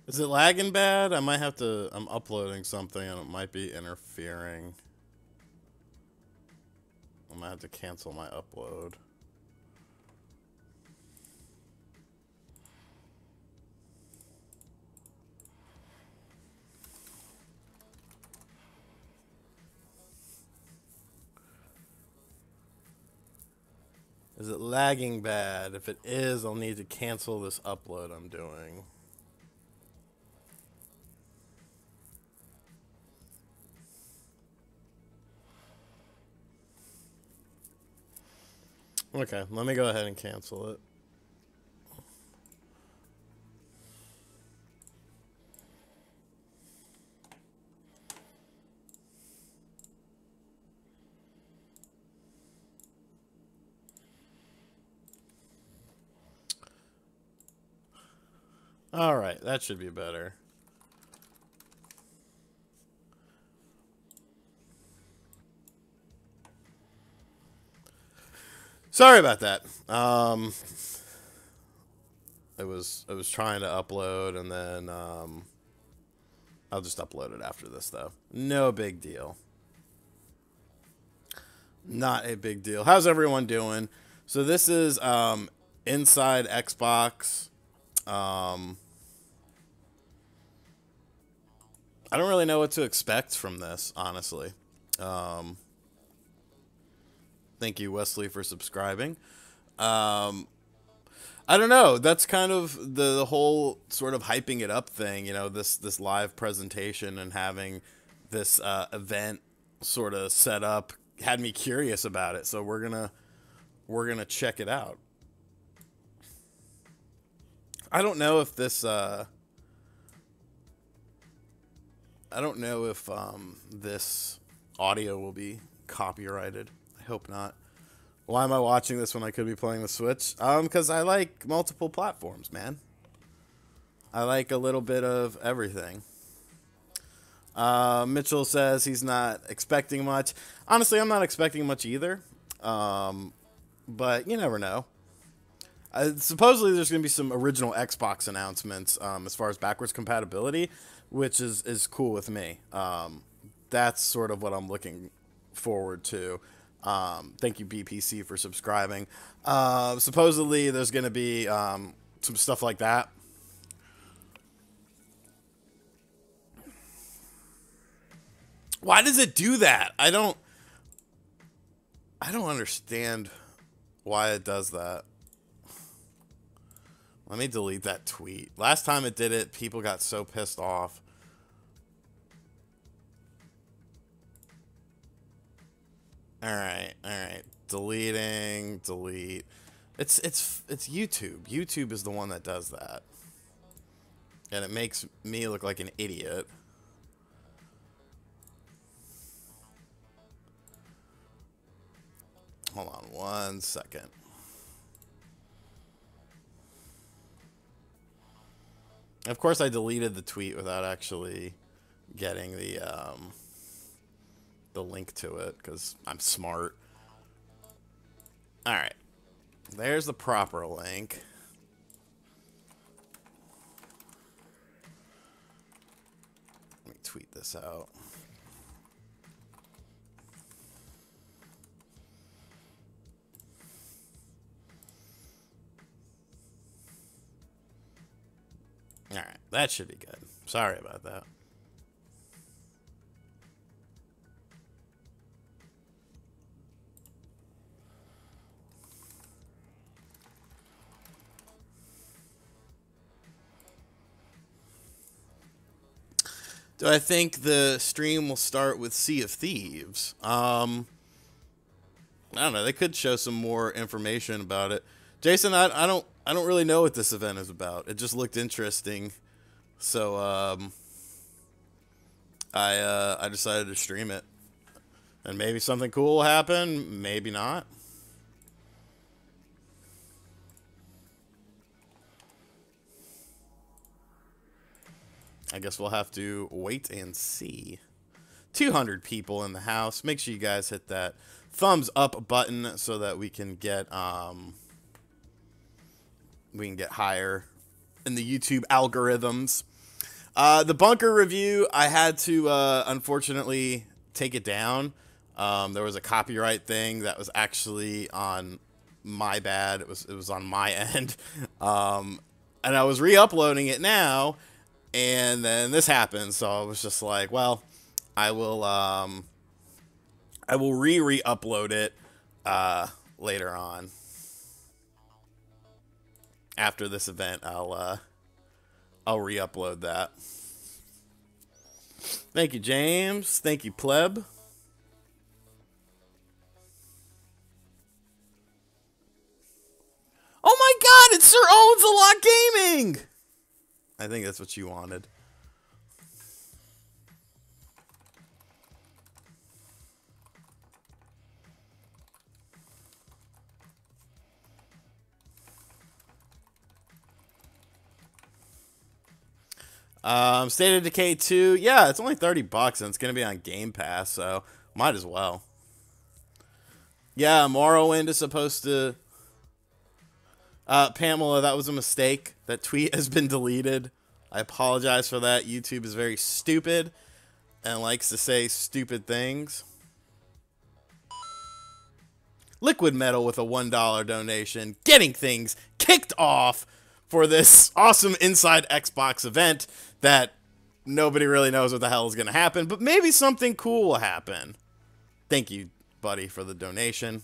Is it lagging bad? I might have to... I'm uploading something and it might be interfering. I might have to cancel my upload. Is it lagging bad? If it is, I'll need to cancel this upload I'm doing. Okay, let me go ahead and cancel it. Alright, that should be better. Sorry about that. I was trying to upload and then I'll just upload it after this though. No big deal. Not a big deal. How's everyone doing? So this is inside Xbox. I don't really know what to expect from this, honestly. Thank you, Wesley, for subscribing. I don't know. That's kind of the whole sort of hyping it up thing, you know, this live presentation and having this event sort of set up had me curious about it. So we're gonna check it out. I don't know if this I don't know if this audio will be copyrighted. I hope not. Why am I watching this when I could be playing the Switch? Because I like multiple platforms, man. I like a little bit of everything. Mitchell says he's not expecting much. Honestly, I'm not expecting much either. But you never know. Supposedly there's going to be some original Xbox announcements as far as backwards compatibility, which is cool with me. That's sort of what I'm looking forward to. Thank you, BPC, for subscribing. Supposedly there's going to be some stuff like that. Why does it do that? I don't understand why it does that. Let me delete that tweet. Last time it did it, people got so pissed off. Alright. Deleting, delete. It's YouTube. YouTube is the one that does that. And it makes me look like an idiot. Hold on 1 second. Of course, I deleted the tweet without actually getting the link to it because I'm smart. All right, there's the proper link. Let me tweet this out. All right, that should be good. Sorry about that. Do I think the stream will start with Sea of Thieves? I don't know. They could show some more information about it. Jason, I don't really know what this event is about. It just looked interesting, so I decided to stream it, and maybe something cool will happen. Maybe not. I guess we'll have to wait and see. 200 people in the house. Make sure you guys hit that thumbs up button so that we can get higher in the YouTube algorithms. The bunker review, I had to unfortunately take it down. There was a copyright thing that was actually on my bad. It was on my end, and I was re-uploading it now, and then this happened. So I was just like, well, I will re-upload it later on. After this event, I'll re-upload that. Thank you, James. Thank you, Pleb. Oh my god, it's Sir Owens a Lot Gaming! I think that's what you wanted. State of Decay 2, yeah, it's only $30 and it's gonna be on Game Pass, so might as well. Yeah, Morrowind is supposed to... Pamela, that was a mistake. That tweet has been deleted. I apologize for that. YouTube is very stupid and likes to say stupid things. Liquid Metal with a $1 donation, getting things kicked off for this awesome Inside Xbox event that nobody really knows what the hell is going to happen, but maybe something cool will happen. Thank you, buddy, for the donation.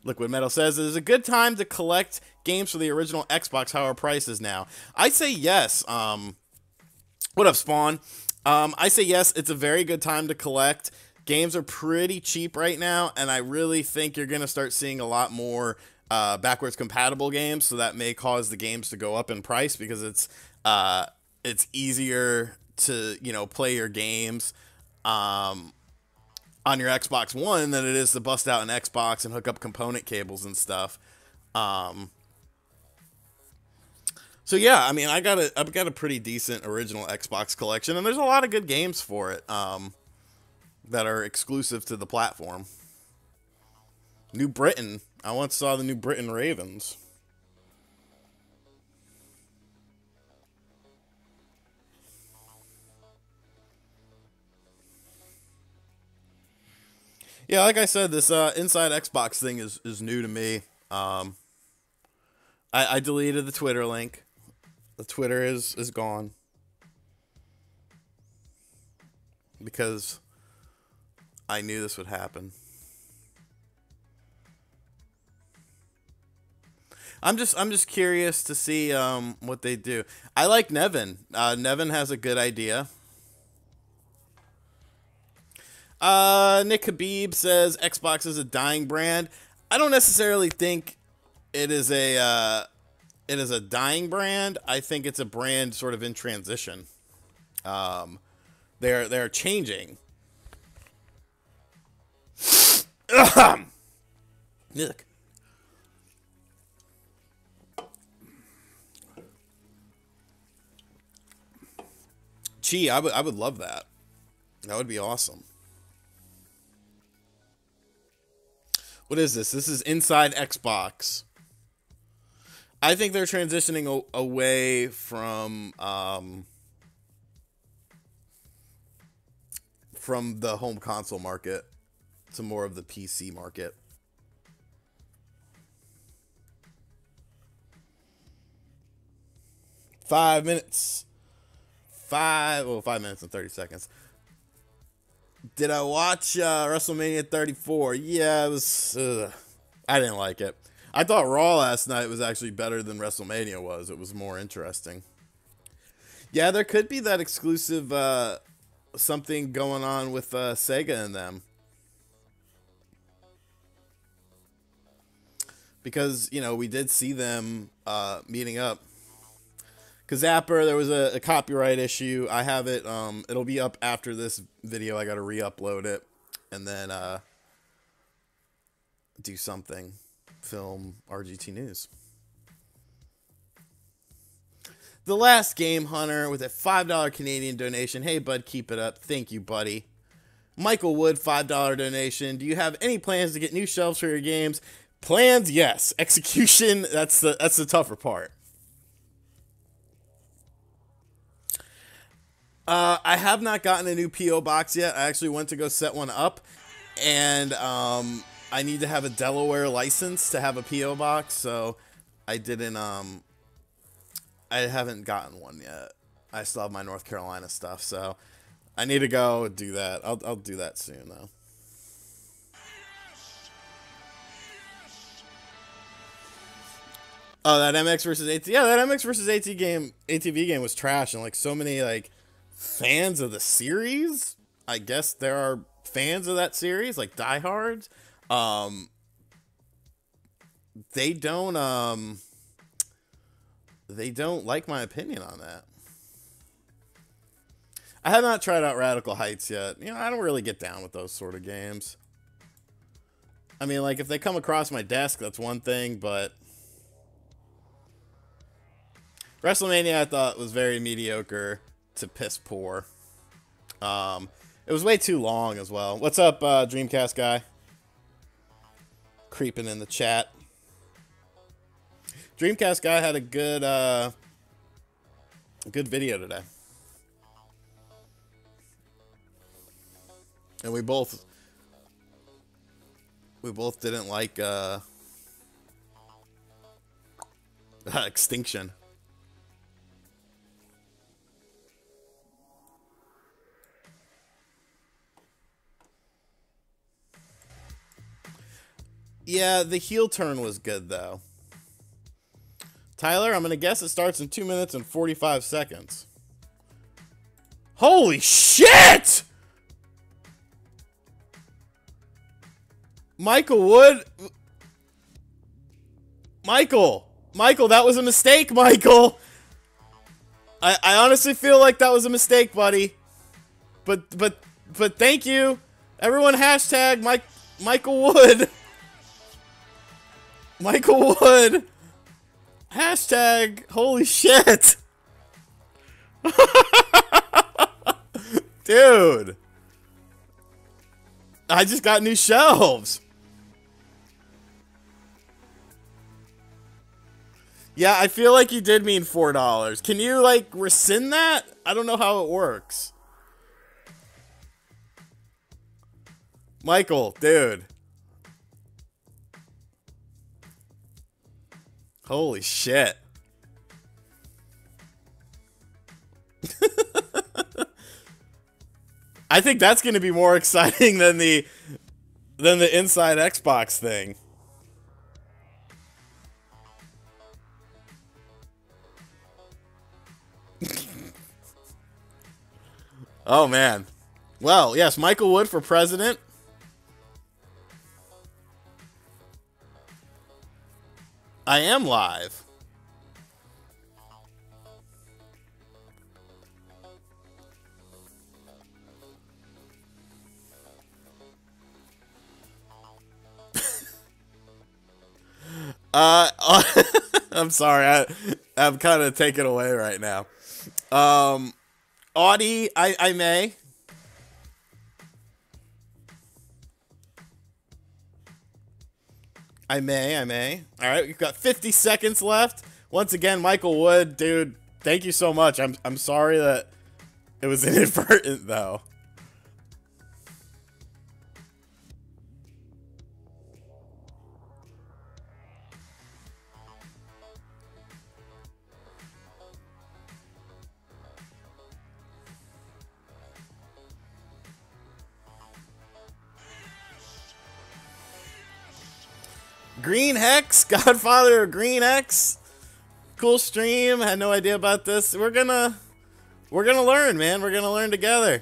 Liquid Metal says, it is a good time to collect games for the original Xbox, how our price is now. I say yes. What up, Spawn? I say yes, it's a very good time to collect. Games are pretty cheap right now, and I really think you're going to start seeing a lot more backwards compatible games, so that may cause the games to go up in price because it's easier to, you know, play your games on your Xbox One than it is to bust out an Xbox and hook up component cables and stuff. So yeah, I mean, I've got a pretty decent original Xbox collection, and there's a lot of good games for it that are exclusive to the platform. New Britain. I once saw the New Britain Ravens. Yeah, like I said, this Inside Xbox thing is new to me. I deleted the Twitter link. The Twitter is gone. Because I knew this would happen. I'm just curious to see what they do. I like Nevin. Nevin has a good idea. Nick Habib says Xbox is a dying brand. I don't necessarily think it is a dying brand. I think it's a brand sort of in transition. They're changing. Look. Gee, I would love that. That would be awesome. What is this? This is Inside Xbox. I think they're transitioning away from the home console market to more of the PC market. Five minutes and 30 seconds. Did I watch WrestleMania 34? Yeah, it was... I didn't like it. I thought Raw last night was actually better than WrestleMania was. It was more interesting. Yeah, there could be that exclusive something going on with Sega and them. Because, you know, we did see them meeting up. Kazapper, there was a copyright issue. I have it. It'll be up after this video. I got to re-upload it. And then do something. Film RGT News. The Last Game Hunter with a $5 Canadian donation. Hey, bud, keep it up. Thank you, buddy. Michael Wood, $5 donation. Do you have any plans to get new shelves for your games? Plans, yes. Execution, that's the tougher part. I have not gotten a new P.O. box yet. I actually went to go set one up, and I need to have a Delaware license to have a P.O. box, so I didn't, I haven't gotten one yet. I still have my North Carolina stuff, so I need to go do that. I'll do that soon, though. Oh, that MX versus AT. Yeah, that MX versus ATV game was trash, and like so many like fans of the series. I guess there are fans of that series, like diehards. They don't like my opinion on that. I have not tried out Radical Heights yet. You know, I don't really get down with those sort of games. I mean, like if they come across my desk, that's one thing, but WrestleMania, I thought, was very mediocre to piss poor. It was way too long as well. What's up, Dreamcast guy? Creeping in the chat. Dreamcast guy had a good video today. And we both didn't like Extinction. Yeah, the heel turn was good, though. Tyler, I'm going to guess it starts in 2 minutes and 45 seconds. Holy shit! Michael Wood. Michael, that was a mistake, Michael. I honestly feel like that was a mistake, buddy. But thank you. Everyone hashtag Michael Wood. Michael Wood. Hashtag holy shit. Dude. I just got new shelves. Yeah, I feel like you did mean $4. Can you, like, rescind that? I don't know how it works. Michael, dude. Holy shit. I think that's going to be more exciting than the Inside Xbox thing. Oh man. Well, yes, Michael Wood for president. I am live. I'm sorry. I'm kind of taken away right now. Audie, I may. I may. All right, we've got 50 seconds left. Once again, Michael Wood, dude, thank you so much. I'm sorry that it was inadvertent, though. Green Hex, Godfather of Green X. Cool stream. Had no idea about this. We're gonna learn, man. We're gonna learn together.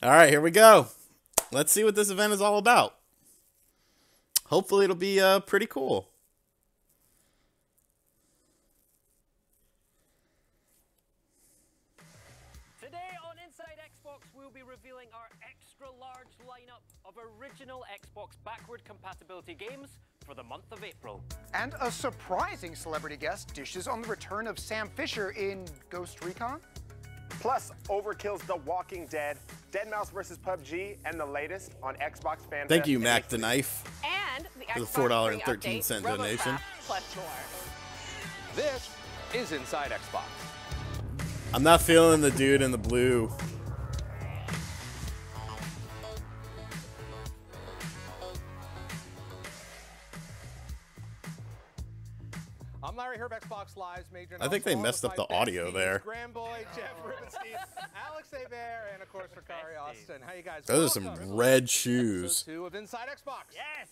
All right, here we go. Let's see what this event is all about. Hopefully it'll be pretty cool. We'll be revealing our extra large lineup of original Xbox backward compatibility games for the month of April. And a surprising celebrity guest dishes on the return of Sam Fisher in Ghost Recon. Plus, Overkill's The Walking Dead, Deadmau5 vs. PUBG, and the latest on Xbox Fan Thank Fest you, and Mac the E3. Knife, And the for the Xbox $4.13 free update, donation. RoboCop, plus more. This is Inside Xbox. I'm not feeling the dude in the blue. I'm Larry Herb, Xbox Live's Major. I think they messed up the audio there. Graham Boyd, Jeff Rubenstein, Alex Aver, and of course Ricari Austin. How you guys? Those are some red shoes. Episode 2 of Inside Xbox. Yes!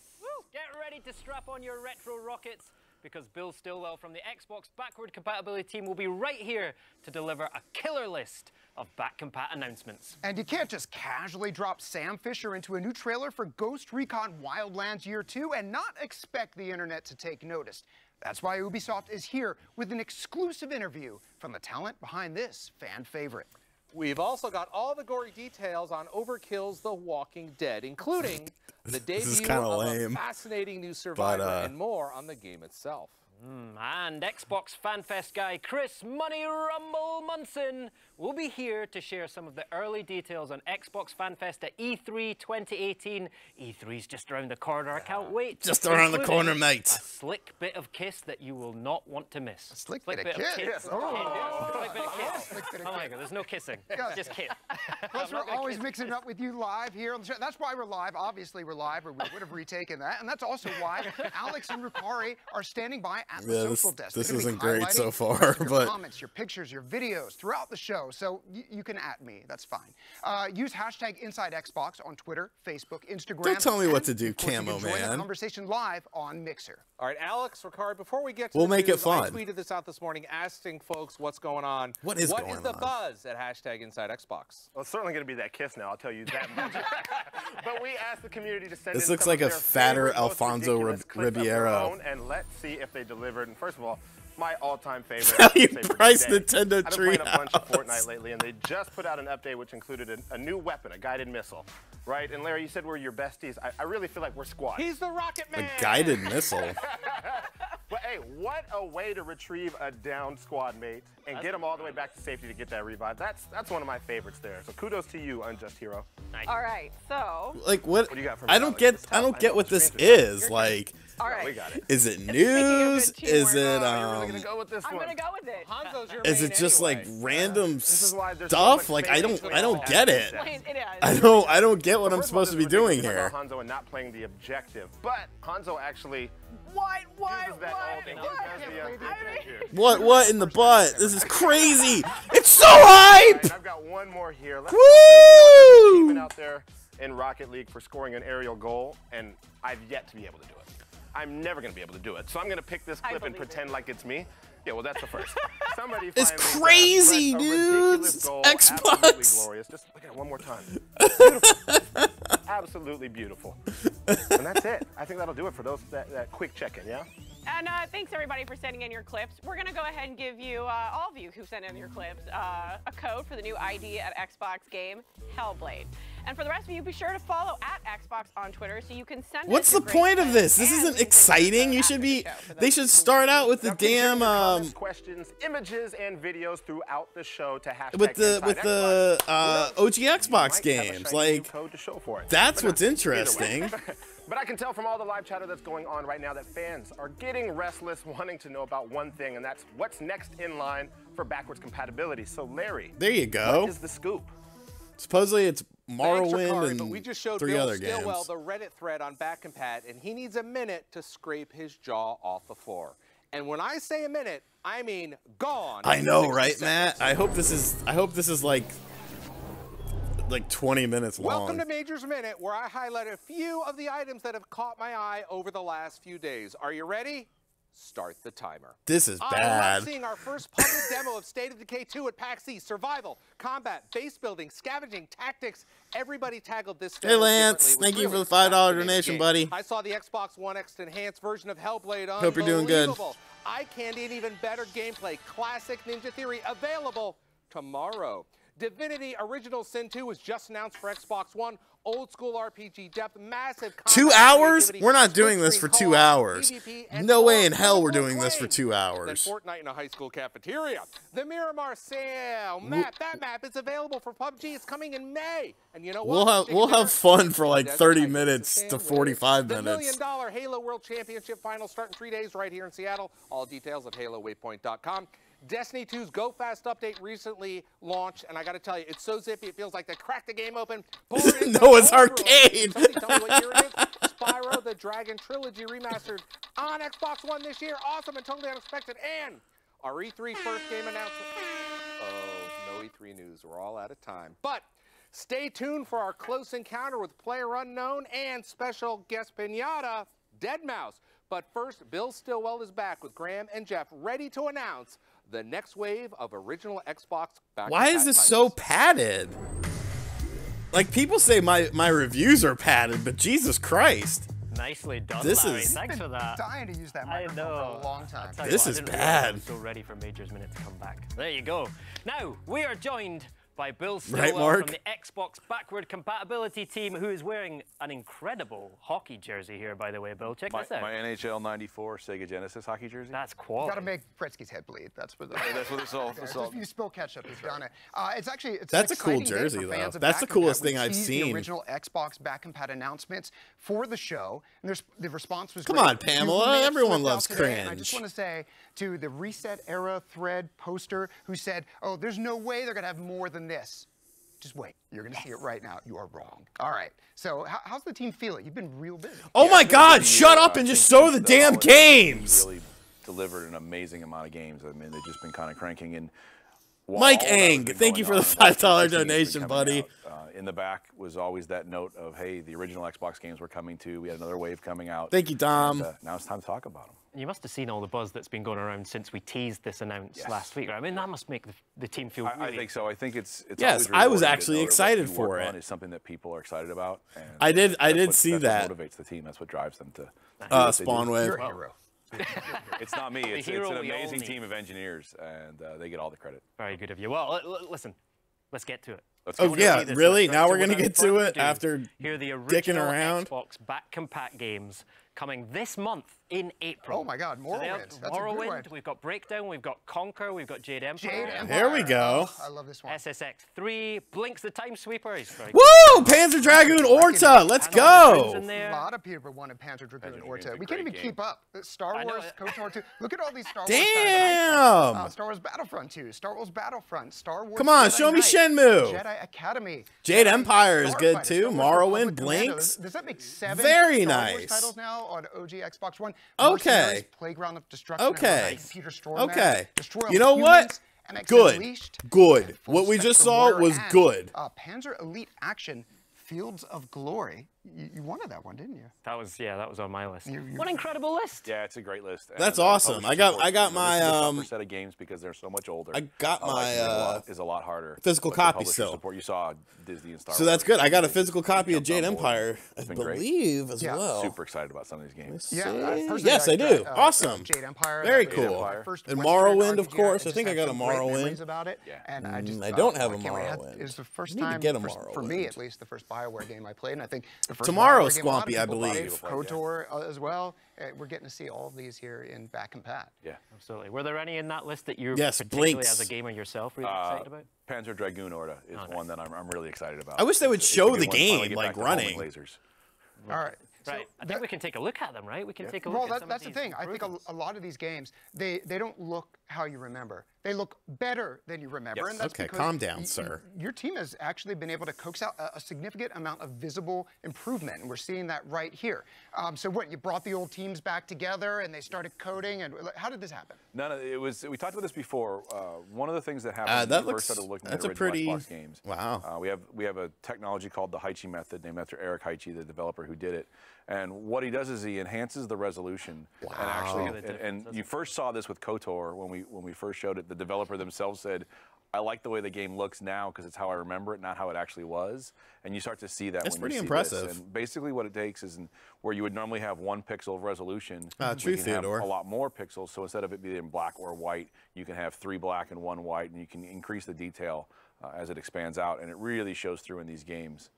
Get ready to strap on your retro rockets because Bill Stillwell from the Xbox backward compatibility team will be right here to deliver a killer list of back compat announcements. And you can't just casually drop Sam Fisher into a new trailer for Ghost Recon Wildlands Year 2 and not expect the internet to take notice. That's why Ubisoft is here with an exclusive interview from the talent behind this fan favorite. We've also got all the gory details on Overkill's The Walking Dead, including the debut of lame, a fascinating new survivor and more on the game itself. And Xbox FanFest guy Chris Money Rumble Munson will be here to share some of the early details on Xbox FanFest at E3 2018. E3's just around the corner. I can't wait. Just around the corner, mate. A slick bit of kiss that you will not want to miss. A slick bit of kiss? Yes. Oh. Slick bit of kiss. Slick bit of Oh my kiss. God, there's no kissing. Good. Just kiss. Plus, we're always mixing up with you live here on the show. That's why we're live. Obviously, we're live, or we would have retaken that. And that's also why Alex and Ricari are standing by at the social desk. This They're gonna be isn't great highlighting so far, your but comments, your pictures, your videos throughout the show. So you can at me. That's fine. Use hashtag InsideXbox on Twitter, Facebook, Instagram. Don't tell me what to do, of course, you Camo can join the Man. conversation live on Mixer. All right, Alex, Ricard, before we get to We'll the make it news, I fun. tweeted this out this morning asking folks what's going on. What is What going is the on? buzz at hashtag Inside Xbox? Well, it's certainly going to be that kiss now, I'll tell you that much. But we asked the community to send This in looks some like of a their fatter favorite, most Alfonso ridiculous clips of their Ribeiro. own, and let's see if they delivered. And first of all, my all-time favorite. How you favorite price today. Nintendo I've been playing a bunch of Treehouse. Fortnite lately, and they just put out an update which included a new weapon, a guided missile, right? And Larry, you said we're your besties. I really feel like we're squad. He's the Rocket A Man. guided missile. But hey, what a way to retrieve a downed squad mate and get them all the way back to safety to get that revive. That's one of my favorites there. So kudos to you, Unjust Hero. All right, so. Like what? What do you got for me, I don't Alex? get. It's I tough. don't I get know what the this screens are is. Like, All right. We got it. is it Speaking of news? good Is teamwork, it You're really gonna go with this I'm one. going to go with it. Hanzo's your Is main it just anyway. like random This is why there's stuff? so much Like I space don't. between I don't all get the it. assets. It is. I don't get what I'm First of all, supposed to this be is doing ridiculous here. about Hanzo and not playing the objective, but Hanzo actually What? uses that all thing. He does the objective. What in the butt? This is crazy. It's so hype. Right, I've got one more here. Let's Woo! go through. There's an achievement out there in Rocket League for scoring an aerial goal, and I've yet to be able to do it. I'm never going to be able to do it. So I'm going to pick this clip and believe pretend like it's me. Yeah, well, that's the first. Somebody It's finally crazy, pressed a dudes. ridiculous goal. Xbox. Absolutely glorious. Just look at it one more time. Beautiful. Absolutely beautiful. And that's it. I think that'll do it for those that quick check-in, yeah? And thanks everybody for sending in your clips. We're gonna go ahead and give you, all of you who sent in your clips, a code for the new ID at Xbox game, Hellblade. And for the rest of you, be sure to follow at Xbox on Twitter so you can send What's us the your great point of clips this? This and isn't we can exciting. You after should the be. show for They those should who start out with the Now, contribute damn your comments, questions, images, and videos throughout the show to hashtag with the InsideXbox. OG You Xbox might have a games. shiny new Like code to show for it. that's But what's either way. interesting. But I can tell from all the live chatter that's going on right now that fans are getting restless, wanting to know about one thing, and that's what's next in line for backwards compatibility. So, Larry, There you go. what is the scoop? Supposedly it's Thanks, Morrowind Ricari, but we and just showed 3 Bill other Stillwell games. the Reddit thread on Back Compat, and he needs a minute to scrape his jaw off the floor. And when I say a minute, I mean gone. I in know, 60 right, seconds. Matt? I hope this is like 20 minutes long. Welcome to Major's Minute, where I highlight a few of the items that have caught my eye over the last few days. Are you ready? Start the timer. This is I bad. love seeing our first public demo of State of Decay 2 at PAX East. Survival, combat, base building, scavenging, tactics. Everybody tackled this. Hey, Lance. Thank you for the $5 donation, buddy. I saw the Xbox One X enhanced version of Hellblade. Hope you're doing good. Unbelievable. Eye candy and even better gameplay. Classic Ninja Theory available tomorrow. Divinity Original Sin 2 was just announced for Xbox One. Old school RPG depth, massive 2 hours? We're not doing this for 2 hours. No way in hell we're doing this for 2 Then hours. Fortnite in a high school cafeteria. The Miramar Sale map. That map is available for PUBG. It's coming in May. And you know what? We'll have fun for like 30 minutes to 45 The $1 minutes. million Halo World Championship final starting 3 days right here in Seattle. All details at HaloWaypoint.com. Destiny 2's Go Fast update recently launched, and I got to tell you, it's so zippy, it feels like they cracked the game open. Noah's Arcade. Somebody tell me what year it is. Spyro the Dragon Trilogy remastered on Xbox One this year. Awesome and totally unexpected. And our E3 first game announcement. Oh, no E3 news. We're all out of time. But stay tuned for our close encounter with Player Unknown and special guest Pinata, Deadmau5. But first, Bill Stillwell is back with Graham and Jeff, ready to announce the next wave of original Xbox back. Why is this so padded? Like, people say my reviews are padded, but Jesus Christ. Nicely done, This Larry. is- Thanks for that. Dying to use that I microphone know. for a long time. I'll tell you This what, I is didn't realize I bad. was so ready for Major's Minute to come back. There you go. Now, we are joined by Bill Right, Stillwell Mark? from the Xbox backward compatibility team, who is wearing an incredible hockey jersey here, by the way, Bill. Check this out. My NHL '94 Sega Genesis hockey jersey. That's quality. Got to make Pritzky's head bleed. That's what. That's what it's all. If you spill ketchup, you've done it. It's actually That's an a cool exciting day jersey, for though. fans of That's the Back coolest Compat. We thing I've teased seen. The original Xbox Back Compat announcements for the show, and the response was Come great. on, Pamela. Few minutes Everyone slipped out loves today, and I just cringe. want to say to the Reset Era thread poster who said, "Oh, there's no way they're gonna have more than this." Just wait. You're going to see it right now. You are wrong. All right. So how's the team feeling? You've been real busy. Oh my God! the Shut year, up I and just think show the the damn holiday games. Really delivered an amazing amount of games. I mean, they've just been kind of cranking in. Mike Eng, thank you for the $5 donation, buddy. In the back was always that note of, hey, the original Xbox games were coming too. We had another wave coming out. Thank you, Dom. And, now it's time to talk about them. You must have seen all the buzz that's been going around since we teased this announced last week. Right? I mean, that must make the team feel really... I think so. I think it's Yes, always I was rewarding to actually know that what excited you for work it. on is something that people are excited about. And I did that's see what that. motivates the team. That's what drives them to. do what they do. Spawn Wave. You're a hero. It's not me. It's hero an we all amazing need. team of engineers, and they get all the credit. Very good of you. Well, listen, let's get to it. Let's Oh, go. yeah, See this really? list, Now right? we're gonna without get to further it ado, after here are the dicking original around? Xbox back compat games coming this month in April. Oh my God, they are Morrowind. That's a good one. Morrowind. We've got Breakdown. We've got Conquer. We've got Jade Empire. Jade Empire. Here we go. Oh, I love this one. SSX 3. Blinks the Time Sweeper. He's very Woo! Panzer Dragoon Orta. Let's in go. there. A lot of people wanted Panzer Dragoon Dragoon's Orta. a We can't even great game. keep up. Star I know Wars, it. KOTOR 2. Look at all these Star Wars Damn. titles. Star Wars Battlefront 2, Star Wars Battlefront, Star Wars. Come on, Jedi show me Knight, Shenmue. Jedi Academy. Jade Jedi Empire is good Starfighter, too. Star Wars Morrowind, Republic Commando. Blinks. Does that make 7 Very Star Wars nice. titles now on OG Xbox One? Okay. Mercenaries, Playground of Destruction. Okay. Computer Storm. Okay. Destroy All You know Humans, what? MX Good. Unleashed, Good. and Full What we just Spectrum saw Warrior was and, good. Panzer Elite Action, Fields of Glory. You wanted that one, didn't you? That was on my list. You- What an incredible list. Yeah, it's a great list. That's And, awesome. publisher I got support. my, This is a tougher set of games because they're so much older. I got my, is a lot harder. physical But the copy publisher still. Support, you saw Disney and Star So Wars. that's good. I got a physical copy of jumped Jade on board. Empire, I It's been great. believe, as Yeah. well. Super excited about some of these games. Yeah, See? personally, Yes, I do. got, Awesome. Jade Empire. Very That was cool. my first And Western Morrowind, of RPG. course. I just think I had got a some great Morrowind. memories about it. Yeah. And I just I don't have a can't wait. Morrowind. It was the first Need to time get a for me, Morrowind. at least, the first BioWare game I played, and I think the first Tomorrow, BioWare game a lot of Squampy, I people played. believe. KOTOR as well. We're getting to see all of these here in Back and Pat. Yeah. Absolutely. Were there any in that list that you're Yes, particularly Blinks. as a gamer yourself really excited about? Panzer Dragoon Orta is nice. one that I'm really excited about. I wish they would It's a show good the one. Finally game, get like, back to homing running. Lasers. All right. Right. I think we can take a look at them, right? We can take a look Well, at some that's of the these thing. I think improvements. a lot of these games, they don't look how you remember. They look better than you remember. Yes. And that's Okay, because calm down, sir. Your team has actually been able to coax out a significant amount of visible improvement, and we're seeing that right here. So what, you brought the old teams back together and they started coding, and how did this happen? None of it was. We talked about this before. One of the things that happened that when we looks- first started looking that's at a pretty- original Xbox games. Wow. We have a technology called the Haichi method, named after Eric Haichi, the developer who did it. And what he does is he enhances the resolution. Wow. And actually, and you first saw this with KOTOR when we first showed it. The developer themselves said, I like the way the game looks now because it's how I remember it, not how it actually was. And you start to see that. That's when pretty you see impressive. This. And basically, what it takes is where you would normally have 1 pixel of resolution, true, you can have Theodore. a lot more pixels. So instead of it being black or white, you can have 3 black and 1 white, and you can increase the detail as it expands out. And it really shows through in these games.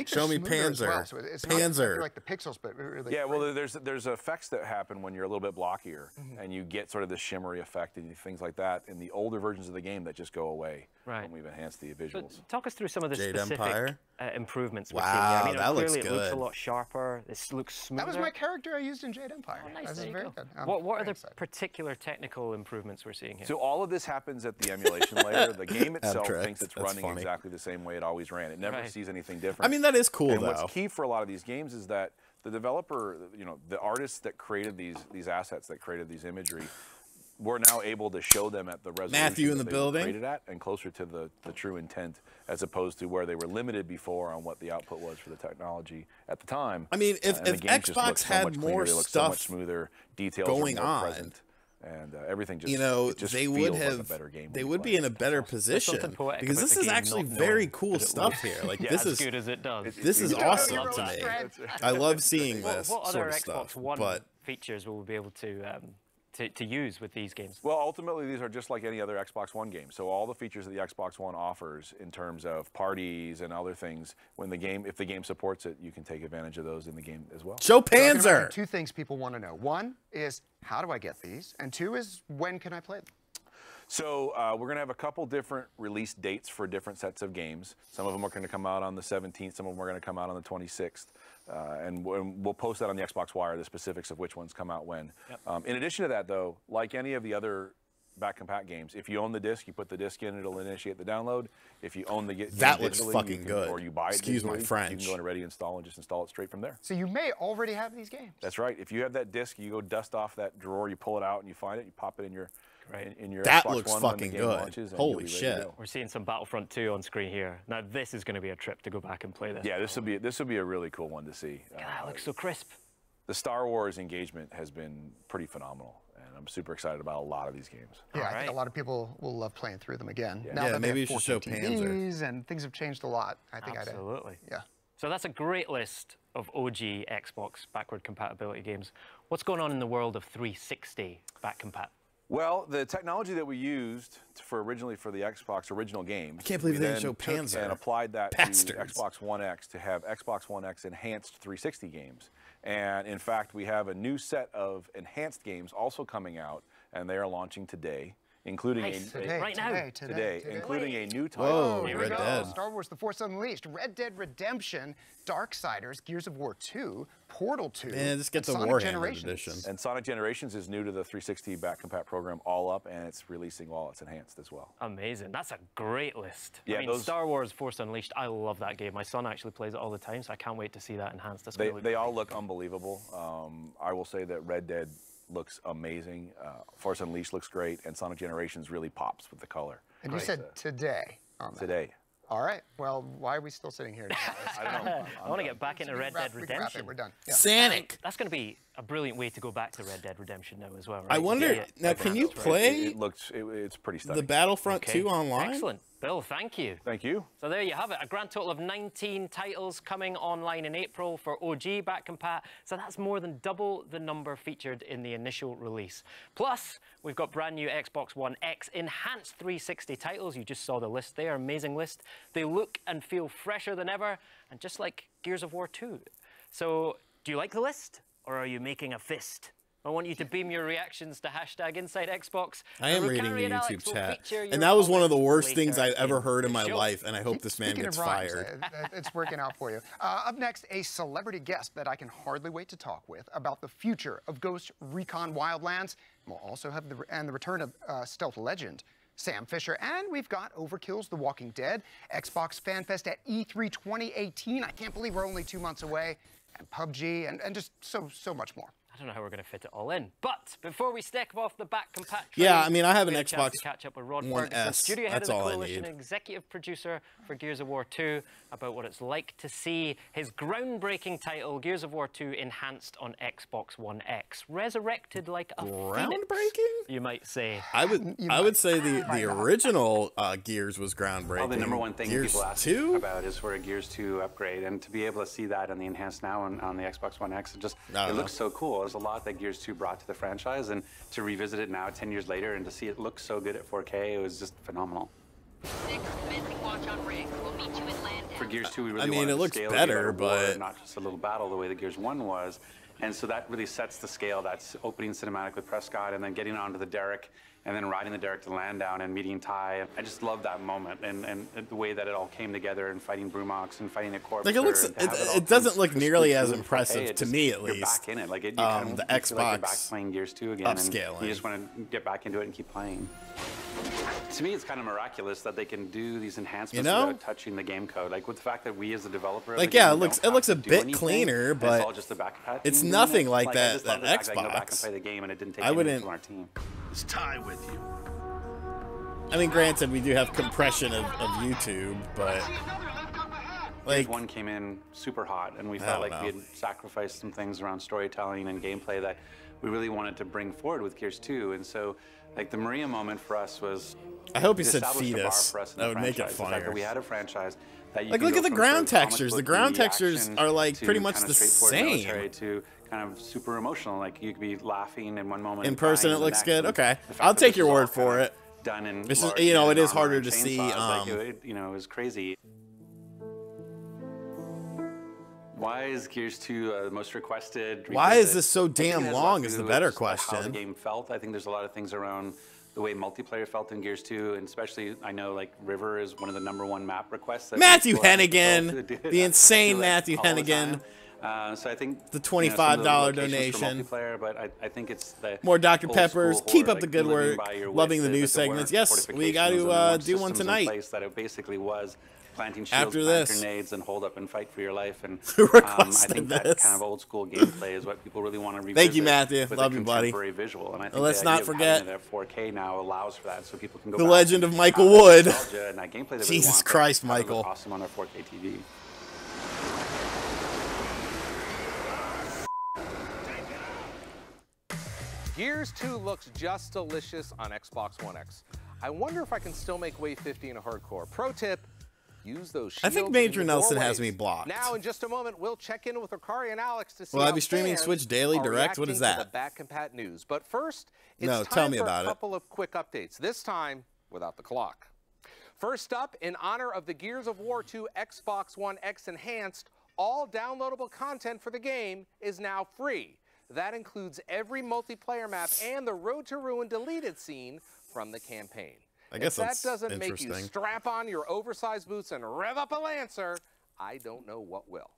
Show me Panzer. Panzer. So it's Panzer. not like the pixels, but really. Yeah, well, there's effects that happen when you're a little bit blockier, and you get sort of the shimmery effect and things like that in the older versions of the game that just go away when we've enhanced the visuals. But talk us through some of the Jade specific Empire. Improvements. Wow, we're seeing here. I mean, that looks clearly it looks a good. lot sharper. This looks smoother. That was my character I used in Jade Empire. Oh, nice. This There is you very go. good. What are the particular technical improvements we're seeing here? So all of this happens at the emulation layer. The game itself Abstract. thinks it's That's running funny. exactly the same way it always ran. It never Right. sees anything different. I mean, that is cool, and though. what's key for a lot of these games is that the developer, the artists that created these assets, that created these imagery, we're now able to show them at the resolution Matthew in that the they were building. created at, and closer to the true intent, as opposed to where they were limited before on what the output was for the technology at the time. I mean, if and the games just look Xbox so had much more cleaner, they look so much stuff smoother, details going are more on, present, and everything just it just they feels would like have a better game. they when would you be play in a it. better position something poetic because about this the is game actually not very knowing cool that it stuff works. here. Like Yeah, this as is good as it does. this is Yeah, awesome it's to awesome. me. I love seeing What this other sort of Xbox stuff. One But features will we be able to use with these games? Well, ultimately, these are just like any other Xbox One game. So all the features that the Xbox One offers in terms of parties and other things, if the game supports it, you can take advantage of those in the game as well. show So I can imagine Panzer. 2 things people want to know. 1 is, how do I get these? And 2 is, when can I play them? So we're going to have a couple different release dates for different sets of games. Some of them are going to come out on the 17th. Some of them are going to come out on the 26th. And we'll post that on the Xbox Wire, the specifics of which ones come out when. Yep. In addition to that, though, like any of the other back compat games, if you own the disc, you put the disc in, it'll initiate the download. If you own the game That looks digitally, fucking you can, good. or you buy it Excuse my digitally, French. you can go into Ready Install and just install it straight from there. So you may already have these games. That's right. If you have that disc, you go dust off that drawer, you pull it out, and you find it, you pop it in your in your That Xbox looks One when fucking the game good. launches, and Holy you'll be ready to shit. go. We're seeing some Battlefront 2 on screen here. Now this is going to be a trip to go back and play this. Yeah, this will be a really cool one to see. That looks so crisp. The Star Wars engagement has been pretty phenomenal, and I'm super excited about a lot of these games. Yeah, I Alright. think a lot of people will love playing through them again. Yeah. Now Yeah, that they maybe have you should show 4K Panzer. TVs and things have changed a lot. I think Absolutely. Yeah. So that's a great list of OG Xbox backward compatibility games. What's going on in the world of 360 back compat? Well, the technology that we used originally for the Xbox original games, I can't believe we they didn't then show took Panzer. and applied that Bastards. to Xbox One X to have Xbox One X enhanced 360 games. And in fact, we have a new set of enhanced games also coming out, and they are launching today, including Nice. Today, Right now. today, including a new title. Whoa, Here Red we go. Dead. Star Wars: The Force Unleashed, Red Dead Redemption, Darksiders, Gears of War 2, Portal 2, Man, just get and the Sonic Warhammer Generations. edition. And Sonic Generations is new to the 360 back compat program all up, and it's releasing while it's enhanced as well. Amazing. That's a great list. Yeah, I mean, those- Star Wars Force Unleashed, I love that game. My son actually plays it all the time, so I can't wait to see that enhanced. That's gonna look They all great. look unbelievable. I will say that Red Dead looks amazing. Force Unleashed looks great, and Sonic Generations really pops with the color. And you said today on that. Today. All right. Well, why are we still sitting here? I don't know. I want to get back into Red Dead We can wrap it. Redemption. We're done. Yeah. Sonic. That's going to be a brilliant way to go back to Red Dead Redemption now as well, right? I wonder Yeah, now. Can you play It's pretty the stunning. Battlefront Okay. 2 online? Excellent. Bill, thank you. Thank you. So there you have it, a grand total of 19 titles coming online in April for OG back compat. So that's more than double the number featured in the initial release. Plus, we've got brand new Xbox One X enhanced 360 titles. You just saw the list there, amazing list. They look and feel fresher than ever, and just like Gears of War 2. So, do you like the list, or are you making a fist? I want you to beam your reactions to #InsideXbox. I am reading the Rukari and Alex YouTube will chat, feature your and that was one of the comments worst things later I've ever in heard in the my show. life, and I hope this man Speaking gets of rhymes, fired. it's working out for you. Up next, a celebrity guest that I can hardly wait to talk with about the future of Ghost Recon Wildlands. And we'll also have the return of stealth legend Sam Fisher, and we've got Overkill's The Walking Dead, Xbox Fan Fest at E3 2018. I can't believe we're only 2 months away, and PUBG, and just so much more. I don't know how we're going to fit it all in. But before we step off the back compat train, Yeah, I mean, I have an we had a chance Xbox to catch up with Rod One Ferguson, S. studio head That's of the all I Coalition, need. executive producer for Gears of War 2, about what it's like to see his groundbreaking title, Gears of War 2, enhanced on Xbox One X, resurrected like a phoenix, Groundbreaking? you might say. I would say the original Gears was groundbreaking. Well, the number one thing Gears people ask 2? about is for a Gears 2 upgrade, and to be able to see that on the enhanced now on the Xbox One X, it looks so cool. There's a lot that Gears 2 brought to the franchise, and to revisit it now 10 years later and to see it look so good at 4K, it was just phenomenal. For Gears 2, we really wanted it to looks scale better, it war, but not just a little battle the way that Gears 1 was. And so that really sets the scale. That's opening cinematic with Prescott and then getting onto the derrick and then riding the derrick to land down and meeting Ty. I just love that moment and the way that it all came together and fighting Brumox and fighting a corpse. Like it doesn't look nearly as impressive to me, at least. You're back in it. Like you the feel like Xbox you're back playing Gears 2 again. upscaling. And you just want to get back into it and keep playing. To me, it's kind of miraculous that they can do these enhancements without touching the game code. Like with the fact that we, as the developer, like it looks a bit cleaner, but it's all just the back it's nothing like that Xbox. Xbox. I can go back and play the game, and it didn't take I wouldn't. from our team. Is Ty with you? I mean, granted, we do have compression of YouTube, but Gears 1 came in super hot, and we felt like we had sacrificed some things around storytelling and gameplay that we really wanted to bring forward with Gears 2. And so, like, the Maria moment for us was... I hope he said established the bar fetus. for us in That the would make it franchise. The fact that funnier. we had a franchise that you Like, can look go at the from ground sort of textures. The comic ground book textures action are, like, to pretty much kind of the straightforward same. military to kind of super emotional. Like, you could be laughing in one moment. In and person, crying it in the looks next. good. And Okay, the fact I'll that take this your was all word for kind of it. Done in This is, large you know, it is armor harder and to see. chainsaws. Like, you know, it was crazy. Why is Gears 2 the most requested? Why is this so I think it damn has a lot long to is do the better with How the question. game felt. I think there's a lot of things around the way multiplayer felt in Gears 2, and especially I know like River is one of the #1 map requests. That Matthew people ask Hennigan, to do. the insane Like, Matthew all the Hennigan. time. So I think The some of $25 locations donation. for multiplayer, but I think it's the More Dr. old Peppers. school Keep horror, up the like good living work. by your Loving the wits, news that there weren't segments. Yes, we got fortifications and there to weren't do one systems in tonight. place, that it basically was planting shields, After plant this. grenades, and hold up and fight for your life. And Requested I think that this. kind of old school gameplay is what people really want to revisit. Thank you, Matthew. With Love a you, buddy. contemporary visual. And I think Let's the not idea of forget having it at 4K now allows for that, so people can go the back legend and of Michael have that Wood. nostalgia and that gameplay that we Jesus want, but Christ, have it look Michael. Awesome on our 4K TV. Gears 2 looks just delicious on Xbox One X. I wonder if I can still make Wave 50 in a hardcore. Pro tip, use those shields. I think in Major the Nelson has doorways. me blocked. Now, in just a moment, we'll check in with Ricari and Alex to see Will I how be streaming fans Switch Daily are Direct? What is reacting to that? the Back Compat news. But first, it's No, time tell me for about a it. couple of quick updates, this time without the clock. First up, in honor of the Gears of War 2 Xbox One X Enhanced, all downloadable content for the game is now free. That includes every multiplayer map and the Road to Ruin deleted scene from the campaign. I guess if that that's doesn't make you interesting. strap on your oversized boots and rev up a Lancer, I don't know what will.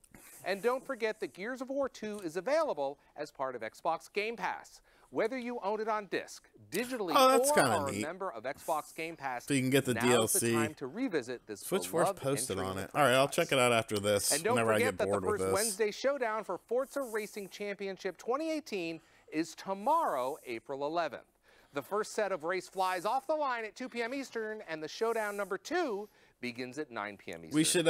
And don't forget that Gears of War 2 is available as part of Xbox Game Pass. Whether you own it on disc, digitally, that's or kinda are a neat. member of Xbox Game Pass, So you can get the now's the DLC. time to revisit this Switch Force beloved posted entry on in it. the All right, I'll franchise. check it out after this. And don't whenever I forget get that bored the with first this. Wednesday showdown for Forza Racing Championship 2018 is tomorrow, April 11th. The first set of race flies off the line at 2 p.m. Eastern, and the showdown number 2 begins at 9 p.m. Eastern. We should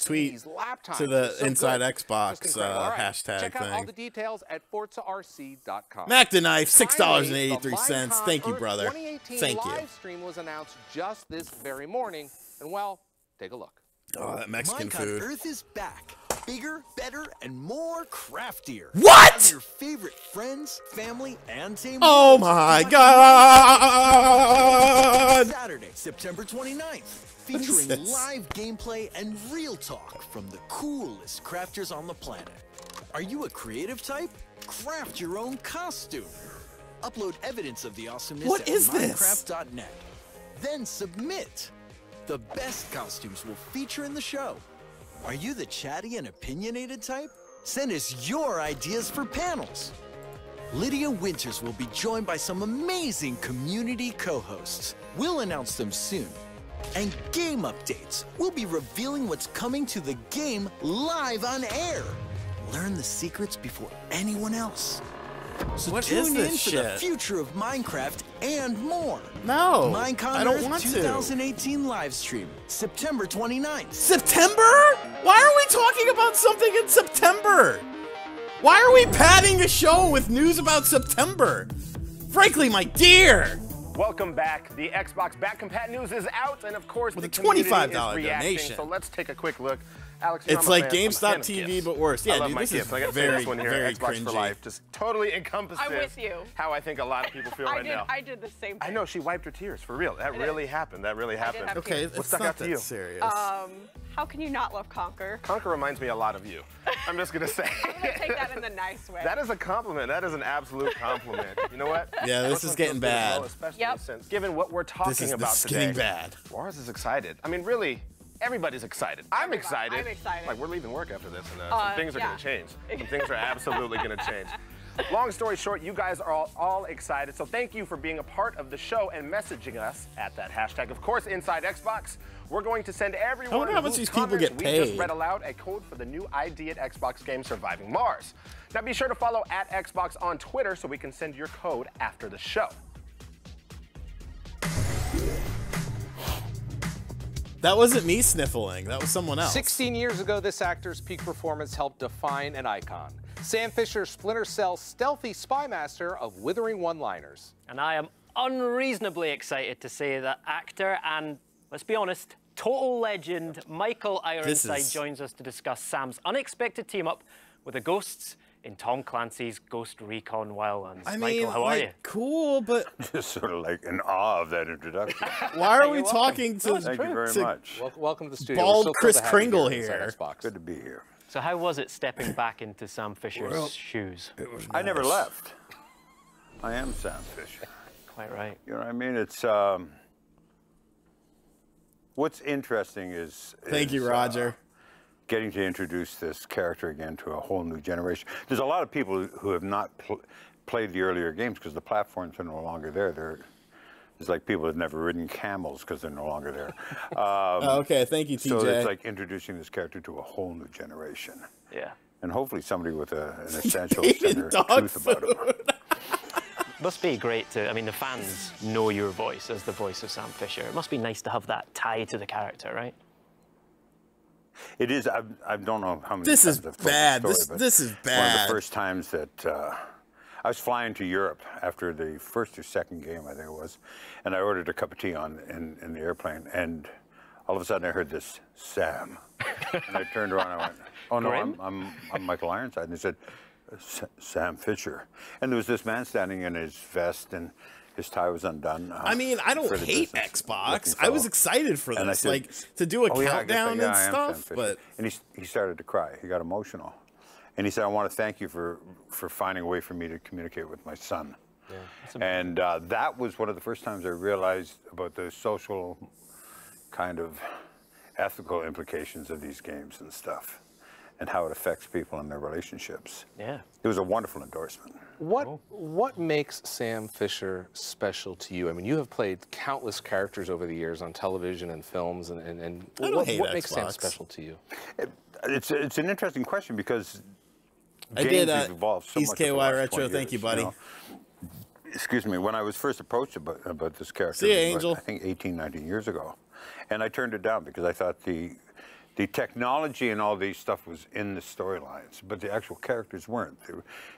tweet to the Inside Xbox hashtag Check out all thing. the details at ForzaRC.com. Mac the Knife, Finally, the $6.83. Minecon Thank you, Earth brother. 2018 Thank you. live stream was announced just this very morning, and well, take a look. Oh, that Mexican Minecon food. Earth is back. Bigger, better, and more craftier. What? Have your favorite friends, family, and team. Oh my God! Saturday, September 29th. What is Featuring this? live gameplay and real talk from the coolest crafters on the planet. Are you a creative type? Craft your own costume. Upload evidence of the awesomeness What at is this? Minecraft.net. Then submit. The best costumes will feature in the show. Are you the chatty and opinionated type? Send us your ideas for panels. Lydia Winters will be joined by some amazing community co-hosts. We'll announce them soon. And game updates. We'll be revealing what's coming to the game live on air. learn the secrets before anyone else. So What tune is in this for the shit? future of Minecraft and more. No, Minecon I don't Earth want to. 2018 live stream, September 29th. September? Why are we talking about something in September? Why are we padding a show with news about September? Frankly, my dear. Welcome back. The Xbox Back Compat news is out, and of course, With the a community $25 is reacting. donation. So let's take a quick look. Alex, you know It's I'm a like fan- I'm a GameStop fan of TV, GIFs. but worse. Yeah, I love dude, my this GIFs. is I gotta say very, this one here, very Xbox for cringy. Life, just totally encompasses I'm with you. how I think a lot of people feel right now. I did the same thing. I know, she wiped her tears, for real. That really happened. That really happened. have Okay, What it's stuck not out to that you? serious. How can you not love Conquer? Conquer reminds me a lot of you. I'm just gonna say. I'm gonna take that in the nice way. That is a compliment. That is an absolute compliment. You know what? Yeah, this is getting bad. Especially Yep. since, given what we're talking about this is today. getting bad. Lars is excited. I mean, really, everybody's excited. I'm excited. I'm excited. Like, we're leaving work after this, and some things are yeah. going to change. Some things are absolutely going to change. Long story short, you guys are all excited, so thank you for being a part of the show and messaging us at that hashtag. Of course, Inside Xbox, we're going to send everyone wonder how much whose these people comments get we just paid. read aloud a code for the new ID at Xbox game Surviving Mars. Now be sure to follow at Xbox on Twitter so we can send your code after the show. That wasn't me sniffling. That was someone else. 16 years ago, this actor's peak performance helped define an icon. Sam Fisher, Splinter Cell's stealthy spy master of withering one-liners. And I am unreasonably excited to say that actor and, let's be honest, total legend Michael Ironside joins us to discuss Sam's unexpected team-up with the ghosts in Tom Clancy's Ghost Recon Wildlands. I mean, Michael, how are you? cool, but Just sort of like in awe of that introduction. why are we talking to Thank you very much. Welcome to the studio. Bald We're so Kris thrilled to have you Kringle inside here. Xbox. Good to be here. So how was it stepping back into Sam Fisher's shoes? I never left. I am Sam Fisher. Quite right. You know what I mean? It's what's interesting is thank you, Roger. Getting to introduce this character again to a whole new generation. There's a lot of people who have not played the earlier games because the platforms are no longer there. It's like people have never ridden camels because they're no longer there. Okay, thank you, TJ. So it's like introducing this character to a whole new generation. Yeah. And hopefully somebody with an essential center dog truth about him. Must be great to, I mean, the fans know your voice as the voice of Sam Fisher. It must be nice to have that tie to the character, right? It is. I don't know how many This times is I've told bad. the story, This is One of bad. the first times that I was flying to Europe after the first or second game, I think it was, and I ordered a cup of tea in the airplane, and all of a sudden I heard this, Sam. And I turned around and I went, oh no, I'm Michael Ironside. And they said, Sam Fisher. And there was this man standing in his vest and his tie was undone. I mean, I don't for the hate business Xbox. looking I was fellow. excited for And I this, said, like to do a "Oh, yeah, I guess countdown I and am Sam stuff. Fisher." But and he started to cry. He got emotional, and he said, "I want to thank you for finding a way for me to communicate with my son." Yeah, and that was one of the first times I realized about the social kind of ethical implications of these games and stuff, and how it affects people in their relationships. Yeah. It was a wonderful endorsement. What makes Sam Fisher special to you? I mean, you have played countless characters over the years on television and films, and what makes Sam special to you? It's an interesting question because I games did have evolved so East much over KY the last Retro. 20 Thank you, years, buddy. know. Excuse me. When I was first approached about this character, See ya, it was, Angel. I think 18, 19 years ago, and I turned it down because I thought the technology and all these stuff was in the storylines, but the actual characters weren't.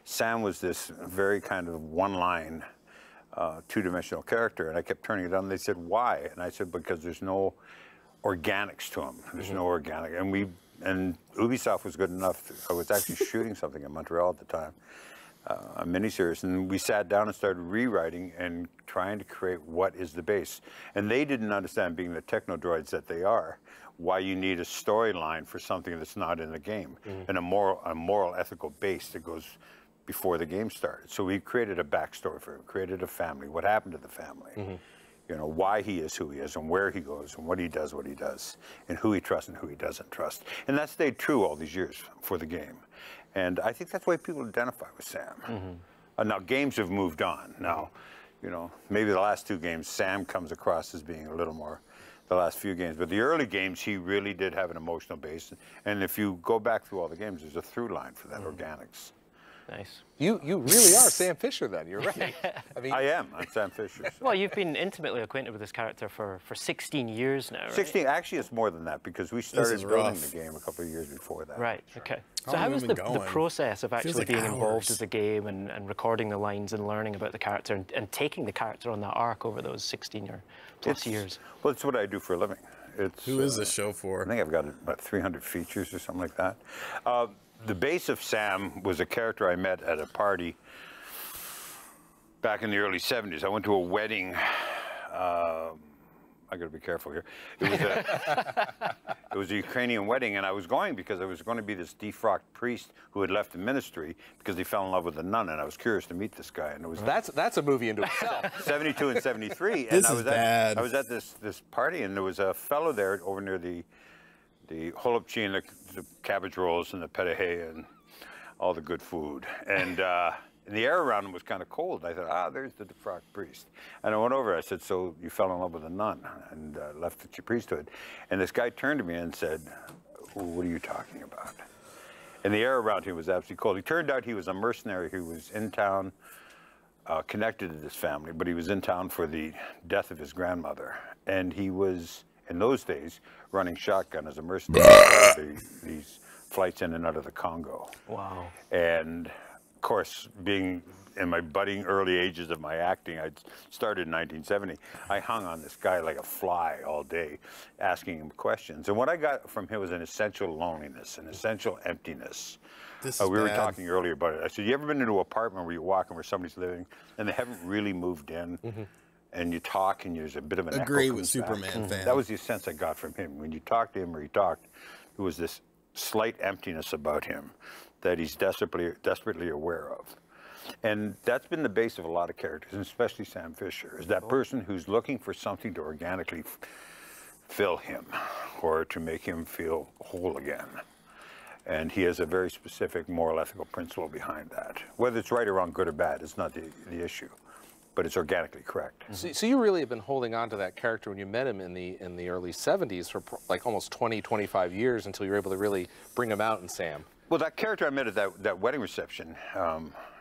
Sam was this very kind of one-line, two-dimensional character, and I kept turning it down. And they said, "Why?" And I said, "Because there's no organics to him. There's no organic." And Ubisoft was good enough. I was actually shooting something in Montreal at the time, a miniseries, and we sat down and started rewriting and trying to create what is the base. And they didn't understand, being the techno droids that they are, why you need a storyline for something that's not in the game, and a moral, ethical base that goes before the game started. So we created a backstory for him, created a family, what happened to the family, you know, why he is who he is, and where he goes, and what he does, and who he trusts and who he doesn't trust. And that stayed true all these years for the game. And I think that's why people identify with Sam. Now, games have moved on. Now, you know, maybe the last two games, Sam comes across as being a little more the last few games. But the early games, he really did have an emotional base. And if you go back through all the games, there's a through line for that organics. Nice. You really are Sam Fisher then, you're right. I mean, I am. I'm Sam Fisher. So. Well, you've been intimately acquainted with this character for 16 years now, right? 16, actually it's more than that because we started building the game a couple of years before that. Right, okay. So how was the process of actually like being hours. involved with the game and recording the lines and learning about the character and taking the character on that arc over those 16 or plus years? Well, it's what I do for a living. Who is this show for? I think I've got about 300 features or something like that. The base of Sam was a character I met at a party back in the early 70s. I went to a wedding. I got to be careful here. It was a Ukrainian wedding, and I was going because I was going to be this defrocked priest who had left the ministry because he fell in love with a nun, and I was curious to meet this guy. And it was that's a movie into itself. 72 and 73. This and is bad. I was at this party, and there was a fellow there over near the holopchi and the cabbage rolls and the petahe and all the good food. And the air around him was kind of cold. I thought, there's the defrocked priest. And I went over, I said, so you fell in love with a nun and left the priesthood. And this guy turned to me and said, what are you talking about? And the air around him was absolutely cold. It turned out he was a mercenary who was in town, connected to this family, but he was in town for the death of his grandmother. And he was, in those days, running shotgun as a mercenary for these flights in and out of the Congo. Wow. And of course, being in my budding early ages of my acting, I started in 1970, I hung on this guy like a fly all day, asking him questions. And what I got from him was an essential loneliness, an essential emptiness. We were talking earlier about it. I said, you ever been into an apartment where you walk in where somebody's living and they haven't really moved in? And you talk, and there's a bit of an Agree echo with Superman fan. That was the sense I got from him. When you talked to him or he talked, there was this slight emptiness about him that he's desperately aware of. And that's been the base of a lot of characters, and especially Sam Fisher, is that person who's looking for something to organically fill him or to make him feel whole again. And he has a very specific moral ethical principle behind that. Whether it's right or wrong, good or bad, it's not the issue. But it's organically correct. So you really have been holding on to that character when you met him in the early 70s for like almost 20, 25 years until you were able to really bring him out in Sam. Well, that character I met at that wedding reception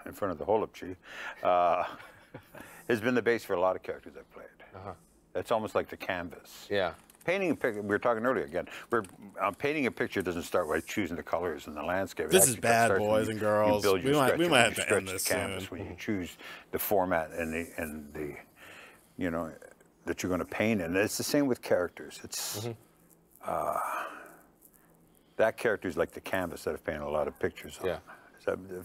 in front of the holopchi has been the base for a lot of characters I've played. It's almost like the canvas. Yeah. Painting a picture, we were talking earlier again, painting a picture doesn't start by choosing the colors and the landscape. This is bad, boys and girls. You build your We might have to stretch end the this canvas soon. when you choose the format and the you know, that you're going to paint in. And it's the same with characters. It's that character is like the canvas that I've painted a lot of pictures on. Yeah.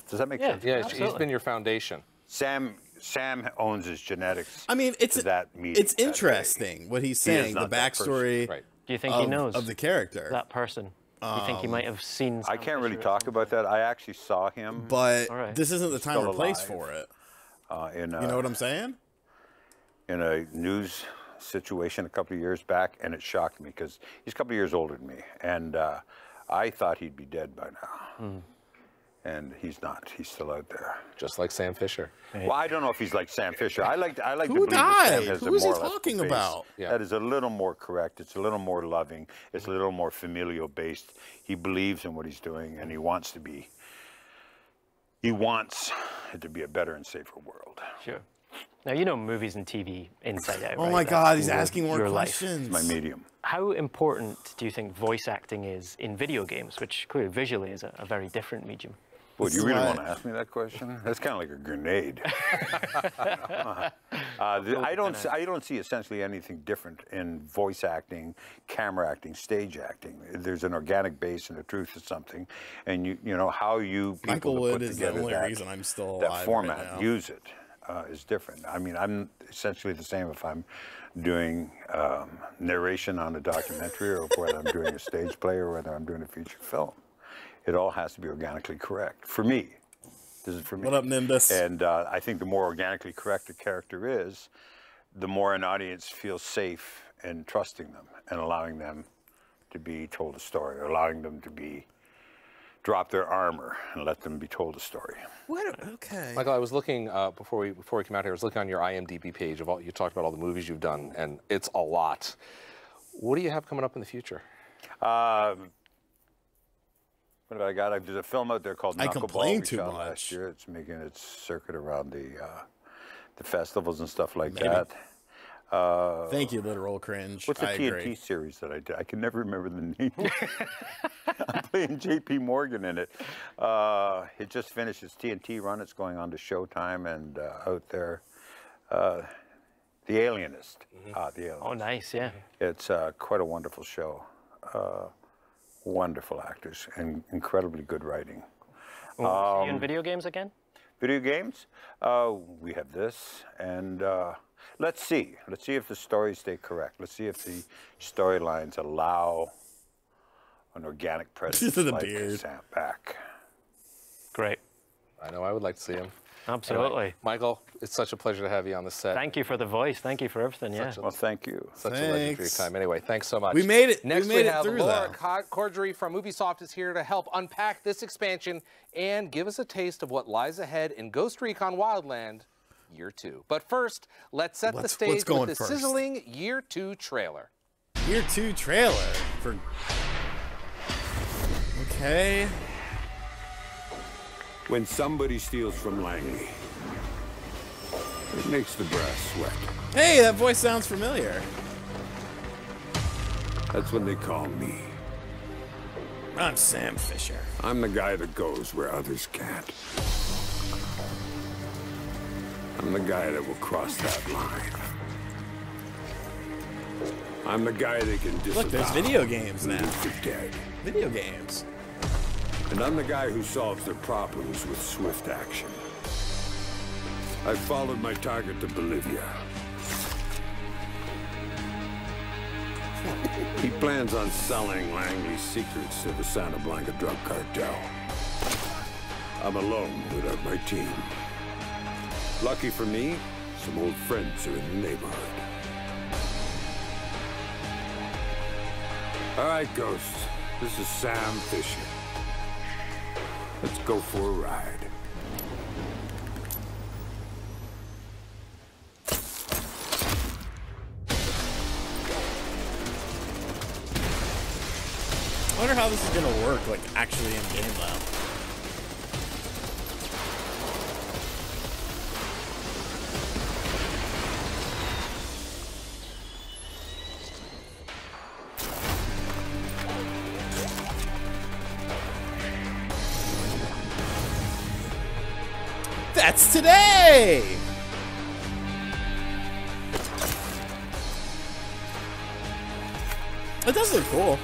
Does that make sense? Yeah, he's been your foundation. Sam owns his genetics. I mean, it's interesting what he's saying, the backstory. Right. Do you think he knows of the character? that person? Do you think he might have seen? I can't really talk about that. I actually saw him, but right. this isn't the time or still place alive. for it. You You know what I'm saying? in a news situation a couple of years back, and it shocked me because he's a couple of years older than me, and I thought he'd be dead by now. And he's not. He's still out there. Just like Sam Fisher. Well, I don't know if he's like Sam Fisher. I like to believe Who that Sam died? has Who a is he more ethical talking base about? Yeah. that is a little more correct. It's a little more loving. It's a little more familial based. He believes in what he's doing, and he wants to be. He wants it to be a better and safer world. Sure. Now, you know movies and TV inside out. Oh right? my That's God, he's your- asking more your life. questions. My medium. How important do you think voice acting is in video games, which clearly visually is a very different medium? Would you is really why- want to ask me that question? That's kind of like a grenade. I don't see essentially anything different in voice acting, camera acting, stage acting. There's an organic base and a truth to something, and you know how you people Michael to Wood put is the together only that, reason I'm still that alive format, right now. use it, is different. I mean, I'm essentially the same if I'm doing narration on a documentary or whether I'm doing a stage play or whether I'm doing a feature film. It all has to be organically correct. For me, this is for me. What up, Nimbus? And I think the more organically correct a character is, the more an audience feels safe in trusting them and allowing them to be told a story, or allowing them to drop their armor and let them be told a story. Okay. Michael, I was looking before we came out here. I was looking on your IMDb page of all you talked about all the movies you've done, and it's a lot. What do you have coming up in the future? What have I got? I did a film out there called I Knuckleball. complain We too shot much. last year. It's making its circuit around the festivals and stuff like Maybe. that. Thank you, literal cringe. What's the I TNT agree. series that I did? I can never remember the name. I'm playing JP Morgan in it. It just finished its TNT run. It's going on to Showtime and out there. The Alienist. The Alienist. Oh, nice, yeah. It's quite a wonderful show. Wonderful actors and incredibly good writing. See you in video games again? Video games? We have this, and let's see. Let's see if the stories stay correct. Let's see if the storylines allow an organic presence The like beard. Sam back. Great. I know I would like to see him. Absolutely. Anyway, Michael, it's such a pleasure to have you on the set. Thank you for the voice. Thank you for everything, yeah. Well, thank you. Such a legendary Thanks. time. Anyway, thanks so much. We made it. Next, we made it have through Laura that. Cordry from Ubisoft is here to help unpack this expansion and give us a taste of what lies ahead in Ghost Recon Wildland Year 2. But first, let's set the Let's stage go with in the first. sizzling Year 2 trailer. Year 2 trailer for. Okay. When somebody steals from Langley, it makes the brass sweat. Hey, that voice sounds familiar. That's when they call me. I'm Sam Fisher. I'm the guy that goes where others can't. I'm the guy that will cross that line. I'm the guy they can disavow. Look, there's video games now. For dead. Video games. And I'm the guy who solves their problems with swift action. I followed my target to Bolivia. He plans on selling Langley's secrets to the Santa Blanca drug cartel. I'm alone without my team. Lucky for me, some old friends are in the neighborhood. All right, Ghost. This is Sam Fisher. Let's go for a ride. I wonder how this is gonna work, like, actually in game, though. That's today! It does look cool.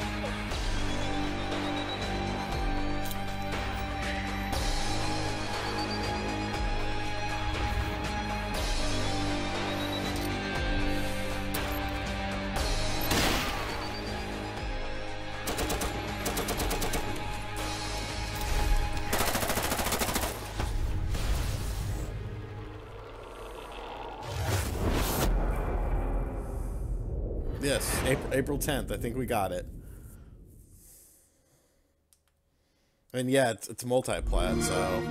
Yes, April 10th. I think we got it. And yeah, it's multi-plat, so.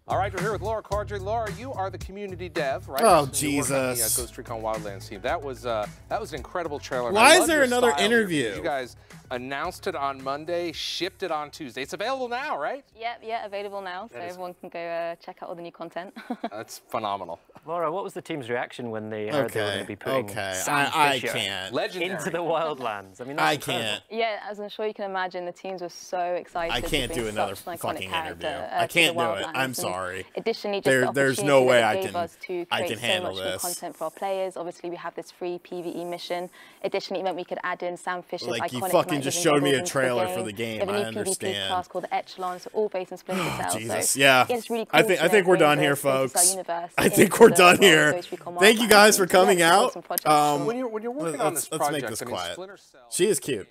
All right, we're here with Laura Cordry. Laura, you are the community dev, right? Oh, You work on the, Jesus. Ghost Recon Wildlands team. That was an incredible trailer. and Why I is love there your another style here, interview? because You guys announced it on Monday, shipped it on Tuesday. It's available now, right? Yeah, available now, so everyone can go check out all the new content. That's phenomenal. Laura, what was the team's reaction when they heard they were going to be putting Sam I Fisher can't. Legendary. into the Wildlands? I mean, that's I incredible. can't. Yeah, as I'm sure you can imagine, the teams were so excited. I can't to do bring another such an iconic fucking character, interview. to I can't the do it. Wildlands. I'm And sorry. Additionally, just There's the no way opportunity I that it can. gave us to I create can so handle much new this. content for our players. Obviously, we have this free PvE mission. Additionally, it meant we could add in Sam Fisher's Like, iconic you fucking night just vision showed me a goggles into trailer for the We game. have a I new PvP understand. class called the Echelon, so all based on Splinter Cell. Jesus, so, yeah. it's really I cool think to we're bring done the here, Splinter Cell folks. universe I think into we're the done world of here. Ghost Recon Thank you Wildlands. guys for And, coming yeah, out. some projects. When you're working on this Let's project, make this I mean, quiet. Splinter Cell. She is cute.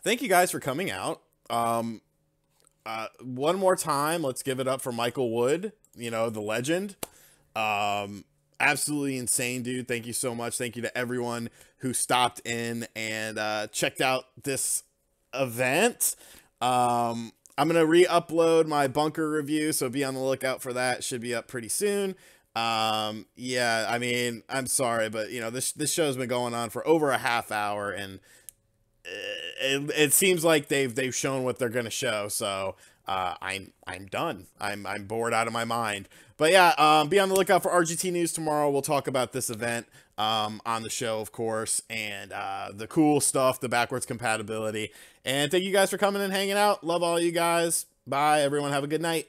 Thank you guys for coming out. One more time, let's give it up for Michael Wood, the legend. Absolutely insane, dude. Thank you so much. Thank you to everyone who stopped in and checked out this event. I I'm going to re-upload my bunker review, so be on the lookout for that. It should be up pretty soon. Yeah, I mean, I'm sorry, but, you know, this show's been going on for over a half hour, and it seems like they've shown what they're going to show, so I'm done. I'm bored out of my mind. But yeah, be on the lookout for RGT News tomorrow. We'll talk about this event on the show, of course, and the cool stuff, the backwards compatibility. And thank you guys for coming and hanging out. Love all you guys. Bye, everyone. Have a good night.